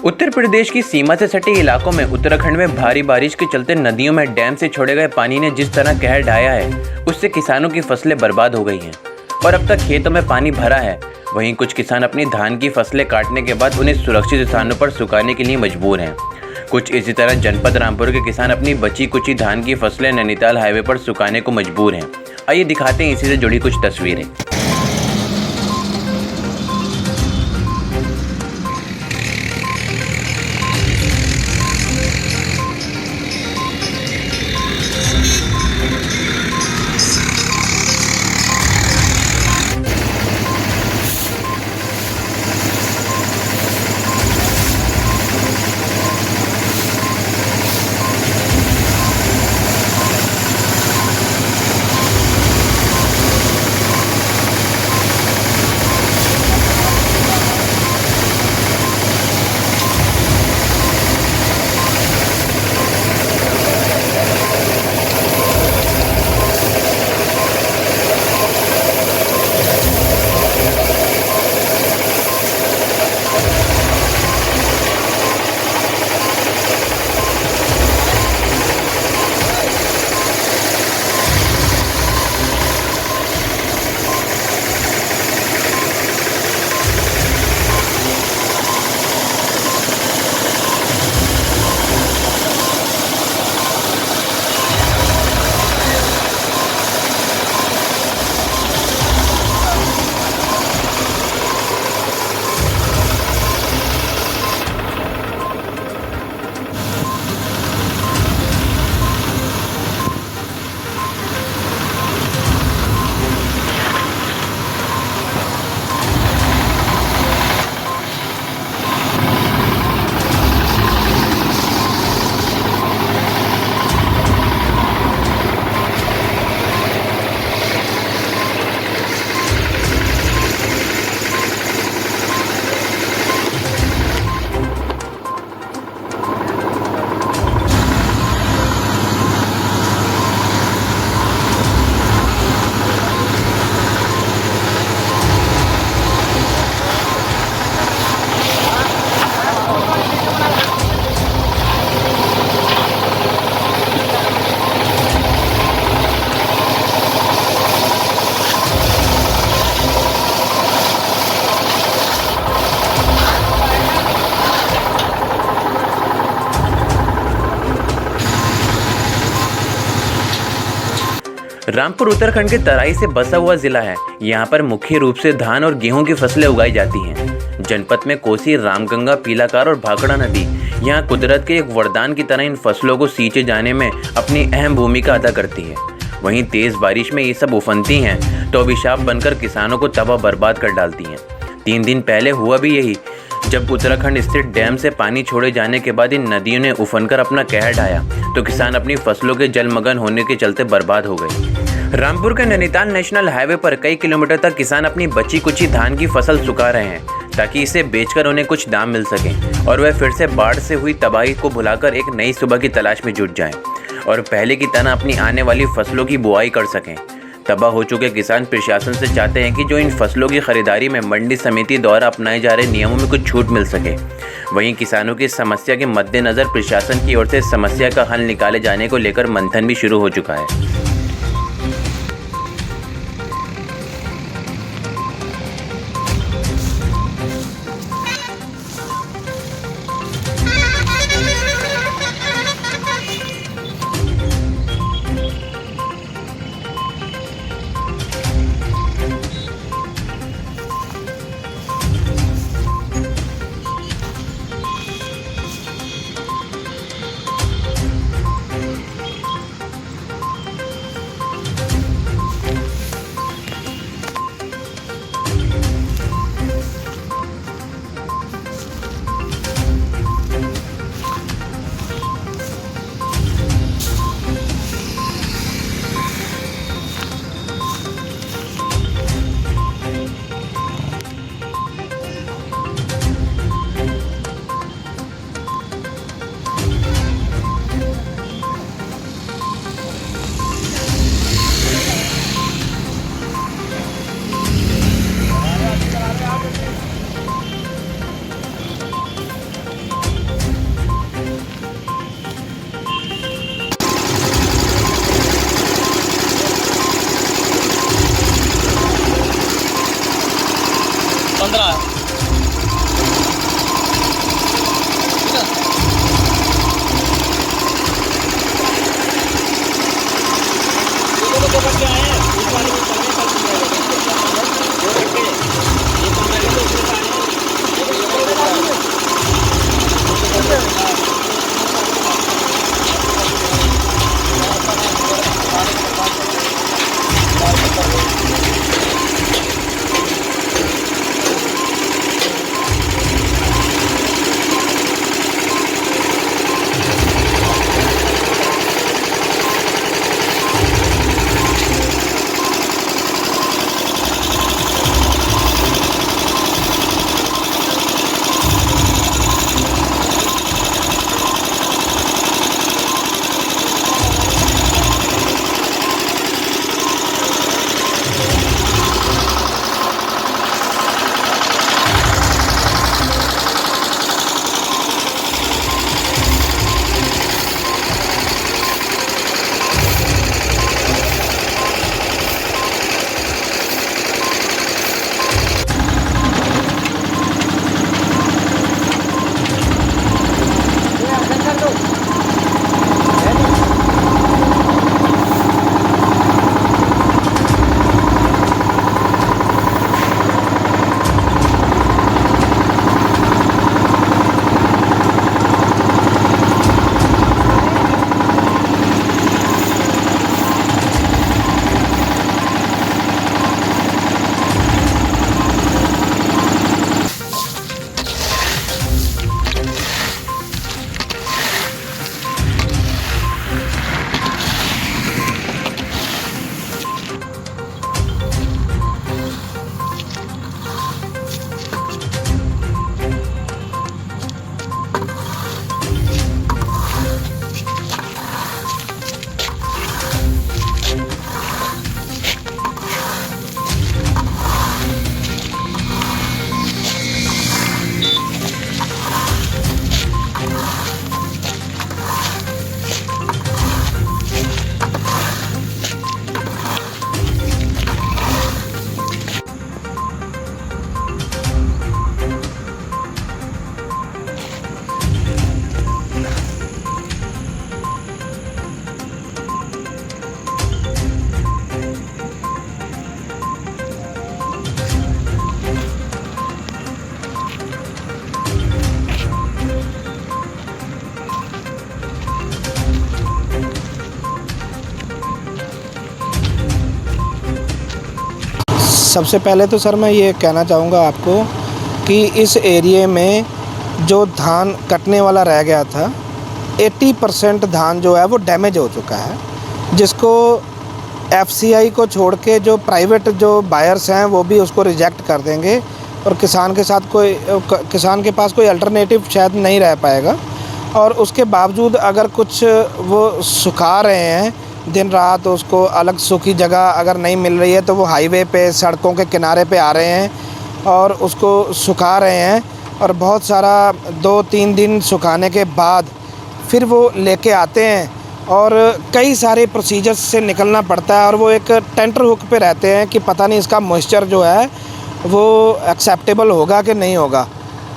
उत्तर प्रदेश की सीमा से सटे इलाकों में उत्तराखंड में भारी बारिश के चलते नदियों में डैम से छोड़े गए पानी ने जिस तरह कहर ढाया है, उससे किसानों की फसलें बर्बाद हो गई हैं और अब तक खेतों में पानी भरा है। वहीं कुछ किसान अपनी धान की फसलें काटने के बाद उन्हें सुरक्षित स्थानों पर सुखाने के लिए मजबूर हैं। कुछ इसी तरह जनपद रामपुर के किसान अपनी बची कुची धान की फसलें नैनीताल हाईवे पर सुखाने को मजबूर हैं। आइए दिखाते हैं इसी से जुड़ी कुछ तस्वीरें। रामपुर उत्तराखंड के तराई से बसा हुआ जिला है। यहाँ पर मुख्य रूप से धान और गेहूं की फसलें उगाई जाती हैं। जनपद में कोसी, रामगंगा, पीलाकार और भाखड़ा नदी यहाँ कुदरत के एक वरदान की तरह इन फसलों को सींचे जाने में अपनी अहम भूमिका अदा करती है। वहीं तेज बारिश में ये सब उफनती हैं तो अभिशाप बनकर किसानों को तबाह बर्बाद कर डालती हैं। 3 दिन पहले हुआ भी यही, जब उत्तराखंड स्थित डैम से पानी छोड़े जाने के बाद इन नदियों ने उफनकर अपना कहर ढाया तो किसान अपनी फसलों के जलमग्न होने के चलते बर्बाद हो गए। रामपुर के नैनीताल नेशनल हाईवे पर कई किलोमीटर तक किसान अपनी बची कुची धान की फसल सुखा रहे हैं ताकि इसे बेचकर उन्हें कुछ दाम मिल सके और वह फिर से बाढ़ से हुई तबाही को भुलाकर एक नई सुबह की तलाश में जुट जाएं और पहले की तरह अपनी आने वाली फसलों की बुआई कर सकें। तबाह हो चुके किसान प्रशासन से चाहते हैं कि जो इन फसलों की खरीदारी में मंडी समिति द्वारा अपनाए जा रहे नियमों में कुछ छूट मिल सके। वहीं किसानों की समस्या के मद्देनजर प्रशासन की ओर से समस्या का हल निकाले जाने को लेकर मंथन भी शुरू हो चुका है। सबसे पहले तो सर मैं ये कहना चाहूँगा आपको कि इस एरिए में जो धान कटने वाला रह गया था 80% धान जो है वो डैमेज हो चुका है, जिसको एफसीआई को छोड़ के जो प्राइवेट जो बायर्स हैं वो भी उसको रिजेक्ट कर देंगे और किसान के पास कोई अल्टरनेटिव शायद नहीं रह पाएगा। और उसके बावजूद अगर कुछ वो सुखा रहे हैं दिन रात, उसको अलग सूखी जगह अगर नहीं मिल रही है तो वो हाईवे पे सड़कों के किनारे पे आ रहे हैं और उसको सुखा रहे हैं। और बहुत सारा 2-3 दिन सुखाने के बाद फिर वो लेके आते हैं और कई सारे प्रोसीजर्स से निकलना पड़ता है और वो एक टेंटर हुक पे रहते हैं कि पता नहीं इसका मॉइस्चर जो है वो एक्सेप्टेबल होगा कि नहीं होगा।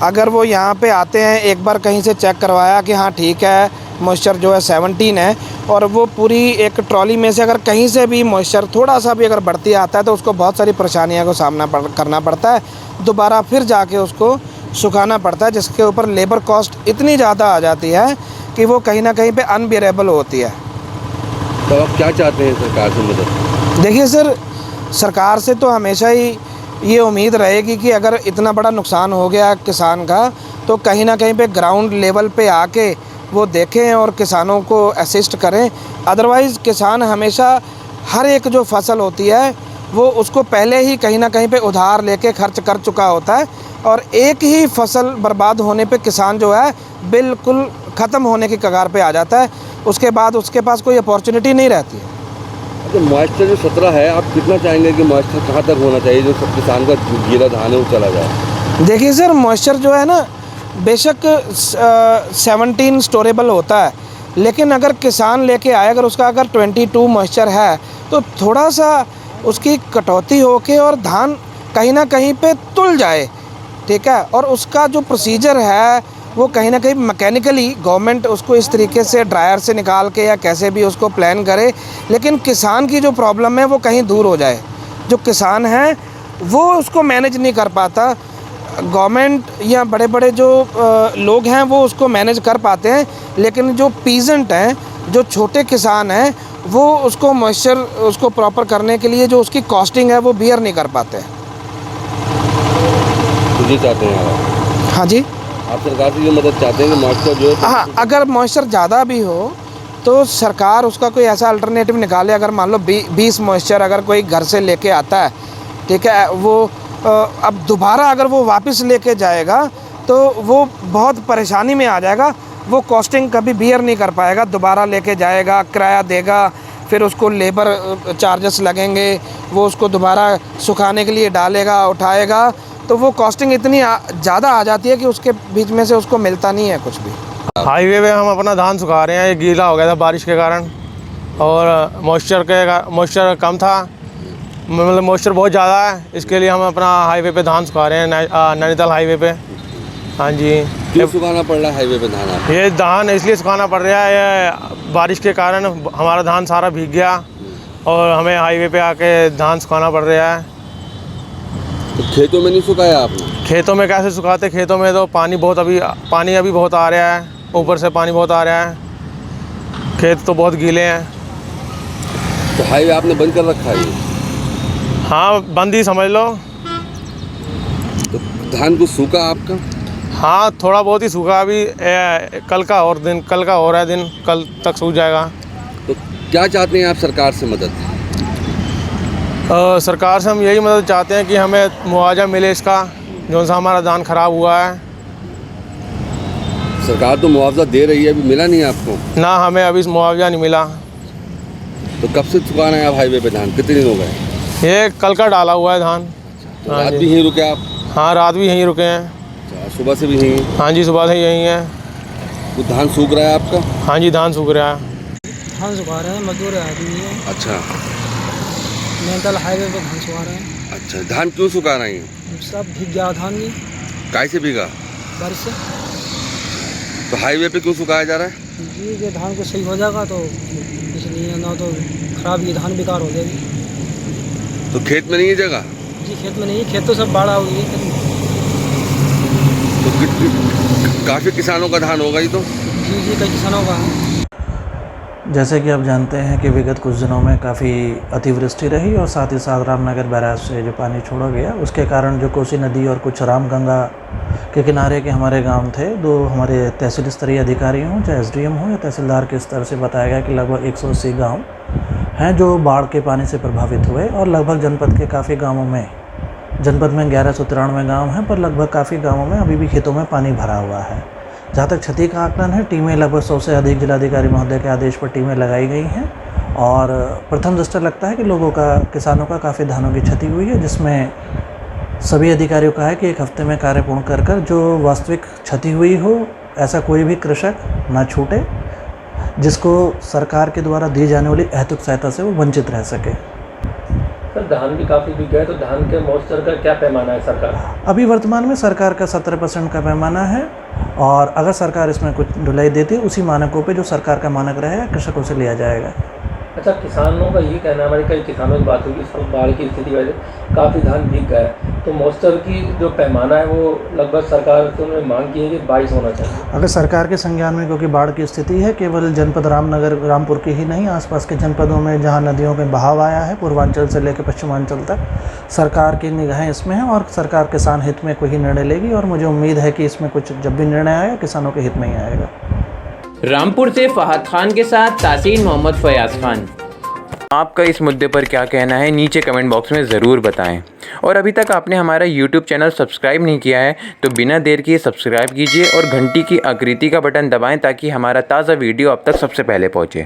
अगर वो यहाँ पे आते हैं, एक बार कहीं से चेक करवाया कि हाँ ठीक है मॉइस्चर जो है 17 है, और वो पूरी एक ट्रॉली में से अगर कहीं से भी मॉइस्चर थोड़ा सा भी अगर बढ़ती आता है तो उसको बहुत सारी परेशानियों का सामना करना पड़ता है। दोबारा फिर जाके उसको सुखाना पड़ता है, जिसके ऊपर लेबर कॉस्ट इतनी ज़्यादा आ जाती है कि वो कहीं ना कहीं पे अनबियरेबल होती है। तो आप क्या चाहते हैं सरकार से मदद? देखिए सर, सरकार से तो हमेशा ही ये उम्मीद रहेगी कि अगर इतना बड़ा नुकसान हो गया किसान का तो कहीं ना कहीं पे ग्राउंड लेवल पे आके वो देखें और किसानों को असिस्ट करें। अदरवाइज़ किसान हमेशा हर एक जो फसल होती है वो उसको पहले ही कहीं ना कहीं पे उधार लेके खर्च कर चुका होता है और एक ही फसल बर्बाद होने पे किसान जो है बिल्कुल ख़त्म होने की कगार पे आ जाता है। उसके बाद उसके पास कोई अपॉर्चुनिटी नहीं रहती है। तो मॉइस्चर जो 17 है, आप कितना चाहेंगे कि मॉइस्चर कहाँ तक होना चाहिए जो सब किसान का गीला धान है वो चला जाए? देखिए सर, मॉइस्चर जो है ना बेशक 17 स्टोरेबल होता है, लेकिन अगर किसान लेके आए अगर उसका अगर 22 मॉइस्चर है तो थोड़ा सा उसकी कटौती होके और धान कहीं ना कहीं पे तुल जाए, ठीक है। और उसका जो प्रोसीजर है वो कहीं ना कहीं मैकेनिकली गवर्नमेंट उसको इस तरीके से ड्रायर से निकाल के या कैसे भी उसको प्लान करे, लेकिन किसान की जो प्रॉब्लम है वो कहीं दूर हो जाए। जो किसान है वो उसको मैनेज नहीं कर पाता, गवर्नमेंट या बड़े बड़े जो लोग हैं वो उसको मैनेज कर पाते हैं, लेकिन जो पीजेंट हैं, जो छोटे किसान हैं, वो उसको मॉइस्चर उसको प्रॉपर करने के लिए जो उसकी कॉस्टिंग है वो बियर नहीं कर पाते हैं। जी चाहते हैं आप? हाँ जी, आप सरकार से ये मदद चाहते हैं कि मॉइस्चर जो है हाँ, अगर मॉइस्चर ज़्यादा भी हो तो सरकार उसका कोई ऐसा अल्टरनेटिव निकाले। अगर मान लो 20 मॉइस्चर अगर कोई घर से लेके आता है, ठीक है, वो अब दोबारा अगर वो वापस लेके जाएगा तो वो बहुत परेशानी में आ जाएगा। वो कॉस्टिंग कभी बियर नहीं कर पाएगा, दोबारा लेके जाएगा, किराया देगा, फिर उसको लेबर चार्जेस लगेंगे, वो उसको दोबारा सुखाने के लिए डालेगा, उठाएगा, तो वो कॉस्टिंग इतनी ज़्यादा आ जाती है कि उसके बीच में से उसको मिलता नहीं है कुछ भी। हाईवे पे हम अपना धान सुखा रहे हैं, ये गीला हो गया था बारिश के कारण और मॉइस्चर कम था, मतलब मॉइस्चर बहुत ज़्यादा है, इसके लिए हम अपना हाईवे पे धान सुखा रहे हैं, नैनीताल हाईवे पे। हाँ जी। क्यों सुखाना पड़ रहा है हाईवे पे धान आपको? ये धान इसलिए सुखाना पड़ रहा है, ये बारिश के कारण हमारा धान सारा भीग गया और हमें हाईवे पे आके धान सुखाना पड़ रहा है। तो खेतों में नहीं सुखाया आपने? खेतों में कैसे सुखाते, खेतों में तो पानी अभी बहुत आ रहा है, ऊपर से पानी बहुत आ रहा है, खेत तो बहुत गीले हैं। तो हाईवे आपने बंद कर रखा है? हाँ, बंद ही समझ लो। तो धान को सूखा आपका? हाँ, थोड़ा बहुत ही सूखा अभी, कल का और है दिन, कल तक सूख जाएगा। तो क्या चाहते हैं आप सरकार से मदद? सरकार से हम यही मदद चाहते हैं कि हमें मुआवजा मिले इसका, जो सा हमारा धान ख़राब हुआ है। सरकार तो मुआवजा दे रही है, अभी मिला नहीं आपको? ना, हमें अभी मुआवजा नहीं मिला। तो कब से सुखा रहे हैं आप हाईवे पे धान, कितने दिन हो गए? ये कल का डाला हुआ है धान। तो रात भी यहीं रुके आप? हाँ, रात भी यहीं रुके हैं। सुबह से भी यहीं? हाँ जी, सुबह से यहीं है। तो धान सूख रहा है आपका? हाँ जी, धान सूख रहा है। धान सुखा रहे हैं, मजदूर आदमी है। अच्छा, नैनीताल हाईवे पे धान सुखा रहे हैं। अच्छा, धान क्यों सुखा रहे हैं? सब भीग गया धान जी, काय से भीगा? बारिश से। तो हाईवे पे क्यों सुखाया जा रहा है? जी, ये धान को सही हो जाएगा तो इसलिए, ना तो खराब ये धान बेकार हो जाएगी। तो खेत में नहीं है जगह? जी, खेत में नहीं, खेत तो सब बाढ़ हुई है खेत में। तो काफ़ी किसानों का धान होगा ये तो? जी, कई किसानों का है। जैसे कि आप जानते हैं कि विगत कुछ दिनों में काफ़ी अतिवृष्टि रही और साथ ही साथ रामनगर बैराज से जो पानी छोड़ा गया उसके कारण जो कोसी नदी और कुछ रामगंगा के किनारे के हमारे गांव थे, दो हमारे तहसील स्तरीय अधिकारी हों चाहे एसडीएम हो या तहसीलदार के स्तर से बताया गया कि लगभग 180 गाँव हैं जो बाढ़ के पानी से प्रभावित हुए और लगभग जनपद के काफ़ी गाँवों में, जनपद में 1193 गाँव हैं पर लगभग काफ़ी गाँवों में अभी भी खेतों में पानी भरा हुआ है। जहाँ तक क्षति का आकलन है, टीमें लगभग 100 से अधिक जिलाधिकारी महोदय के आदेश पर टीमें लगाई गई हैं और प्रथम दृष्टया लगता है कि किसानों का काफ़ी धानों की क्षति हुई है, जिसमें सभी अधिकारियों का है कि एक हफ्ते में कार्य पूर्ण कर कर जो वास्तविक क्षति हुई हो ऐसा कोई भी कृषक ना छूटे जिसको सरकार के द्वारा दी जाने वाली अहैतुक सहायता से वो वंचित रह सके। सर धान भी काफ़ी बिक गए, तो धान के मॉइस्चर का क्या पैमाना है सरकार? अभी वर्तमान में सरकार का 17% का पैमाना है और अगर सरकार इसमें कुछ ढुलाई देती है उसी मानकों पे जो सरकार का मानक रहेगा कृषकों से लिया जाएगा। अच्छा, किसानों का ये कहना है, हमारे कई किसानों से बात हुई, इस बाढ़ की स्थिति की वजह से काफ़ी धान बिक गया है, तो मॉइस्चर की जो पैमाना है वो लगभग सरकार से उन्होंने मांग की है कि 22 होना चाहिए। अगर सरकार के संज्ञान में, क्योंकि बाढ़ की स्थिति है केवल जनपद रामपुर की ही नहीं, आसपास के जनपदों में जहां नदियों में बहाव आया है पूर्वांचल से लेकर पश्चिमांचल तक, सरकार की निगाहें इसमें हैं और सरकार किसान हित में कोई निर्णय लेगी और मुझे उम्मीद है कि इसमें कुछ जब भी निर्णय आएगा किसानों के हित में ही आएगा। रामपुर से फहद खान के साथ तासीन मोहम्मद फयाज खान। आपका इस मुद्दे पर क्या कहना है नीचे कमेंट बॉक्स में ज़रूर बताएं और अभी तक आपने हमारा YouTube चैनल सब्सक्राइब नहीं किया है तो बिना देर किए सब्सक्राइब कीजिए और घंटी की आकृति का बटन दबाएं ताकि हमारा ताज़ा वीडियो आप तक सबसे पहले पहुंचे।